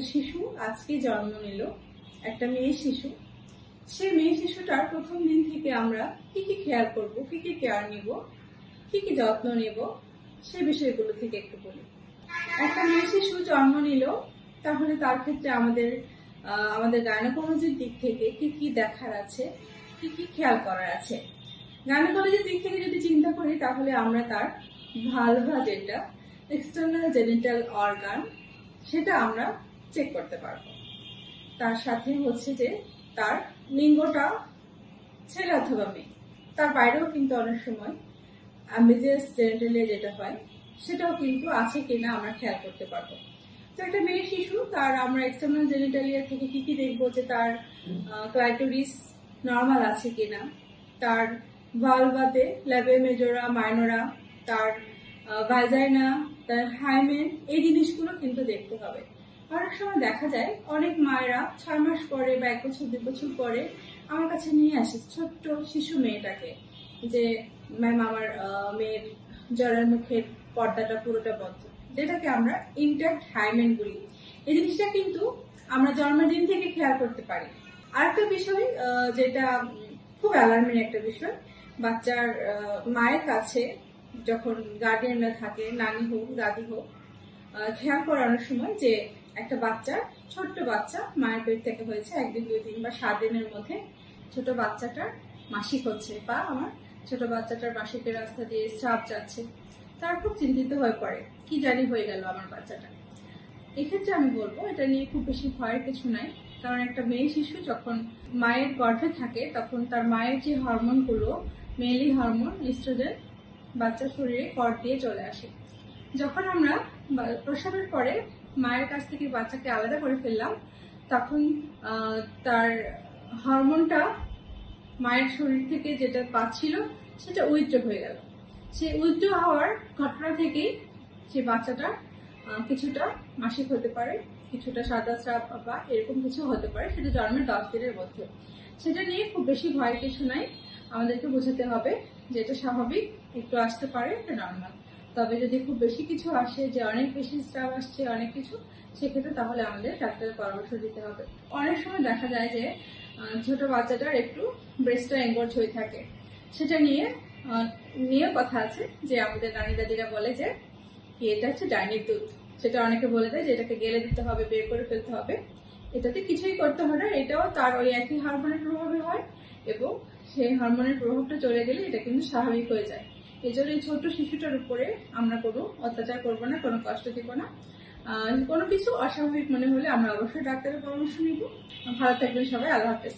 একটা শিশু আজকে জন্ম নিল, একটা মেয়ে শিশু। সে মেয়ে শিশুটার প্রথম দিন থেকে আমরা কি খেয়াল করব, কি কেয়ার নিব, কি যত্ন নেব, সে বিষয়গুলো থেকে একটু বলি। একটা মেয়ে শিশু জন্ম নিল, তাহলে তার ক্ষেত্রে আমাদের গাইনোকোলজির দিক থেকে কি দেখার আছে, কি খেয়াল করার আছে। গাইনোকোলজির দিক থেকে যদি চিন্তা করি, তাহলে আমরা তার ভালভা, যেটা এক্সটার্নাল জেনিটাল অর্গান, সেটা আমরা চেক করতে পারবো। তার সাথে হচ্ছে যে তার লিঙ্গটা ছেলে অথবা মেয়ে, তার বাইরেও কিন্তু অনেক সময় অ্যাম্বিজিয়াস জেনিটালিয়া যেটা হয়, সেটাও কিন্তু আছে কিনা আমরা খেয়াল করতে পারবো। তো একটা মেয়ে শিশু, তার আমরা এক্সটার্নাল জেনিটালিয়া থেকে কি দেখবো, যে তার ক্লাইটোরিস নর্মাল আছে কিনা, তার ভালভাতে ল্যাবে মেজোরা মাইনোরা, তার ভাজাইনা, তার হাইমেন, এই জিনিসগুলো কিন্তু দেখতে হবে। অনেক সময় দেখা যায় অনেক মায়েরা 6 মাস পরে বা 1 বছর 2 বছর পরে আমার কাছে নিয়ে আসে ছোট্ট শিশু মেয়েটাকে, যে ম্যাম আমার মেয়ের জ্বরের মুখের পর্দাটা পুরোটা বন্ধ, যেটাকে আমরা ইনট্যাক্ট হাইমেন বলি। এই জিনিসটা কিন্তু আমরা জন্মদিন থেকে খেয়াল করতে পারি। আরেকটা বিষয় যেটা খুব অ্যালার্মিং একটা বিষয়, বাচ্চার মায়ের কাছে যখন গার্ডিয়ানরা থাকে, নানি হোক দাদি হোক, খেয়াল করে অনেক সময় যে একটা বাচ্চা, ছোট্ট বাচ্চা মায়ের পেট থেকে হয়েছে 1 দিন 2 দিন বা 7 দিনের মধ্যে ছোট বাচ্চাটার মাসিক হচ্ছে, বা আমার ছোট বাচ্চাটার মাসিকের রাস্তা দিয়ে স্রাব যাচ্ছে, তারা খুব চিন্তিত হয়ে পড়ে, কি জানি হয়ে গেল আমার বাচ্চাটা। এক্ষেত্রে আমি বলবো এটা নিয়ে খুব বেশি ভয়ের কিছু নাই, কারণ একটা মেয়ে শিশু যখন মায়ের গর্ভে থাকে, তখন তার মায়ের যে হরমোনগুলো, মেনলি হরমোন ইস্ট্রোজেন, বাচ্চার শরীরে কর দিয়ে চলে আসে। যখন আমরা প্রসবের পরে মায়ের কাছ থেকে বাচ্চাকে আলাদা করে ফেললাম, তখন তার হরমোনটা মায়ের শরীর থেকে যেটা পাচ্ছিল সেটা উইথড্র হয়ে গেল। সেই উইথড্র হওয়ার ঘটনা থেকেই সে বাচ্চাটা কিছুটা মাসিক হতে পারে, কিছুটা সাদা স্রাব বা এরকম কিছু হতে পারে, সেটা জন্মের 10 দিনের মধ্যে। সেটা নিয়ে খুব বেশি ভয়ের কিছু নাই, আমাদেরকে বোঝাতে হবে যে এটা স্বাভাবিক, একটু আসতে পারে, এটা নর্মাল। তবে যদি খুব বেশি কিছু আসে, যে অনেক বেশি স্রাব আসছে, অনেক কিছু, সেক্ষেত্রে তাহলে আমাদের ডাক্তারের পরামর্শ দিতে হবে। অনেক সময় দেখা যায় যে ছোট বাচ্চাটার একটু ব্রেস্টটা এঙ্গর্জ হয়ে থাকে, সেটা নিয়ে কথা আছে, যে আমাদের নানি দাদিরা বলে যে এটা হচ্ছে ডাইনির দুধ, সেটা অনেকে বলে দেয় যে এটাকে গেলে দিতে হবে, বের করে ফেলতে হবে। এটাতে কিছুই করতে হয় না, এটাও তার ওই একই হরমোনের প্রভাবে হয়, এবং সেই হরমোনের প্রভাবটা চলে গেলে এটা কিন্তু স্বাভাবিক হয়ে যায়। এই জন্য এই ছোট্ট শিশুটার উপরে আমরা কোনো অত্যাচার করবো না, কোনো কষ্ট দিব না। কোনো কিছু অস্বাভাবিক মনে হলে আমরা অবশ্যই ডাক্তারের পরামর্শ নিব। ভালো থাকবেন সবাই, আল্লাহ হাফেজ।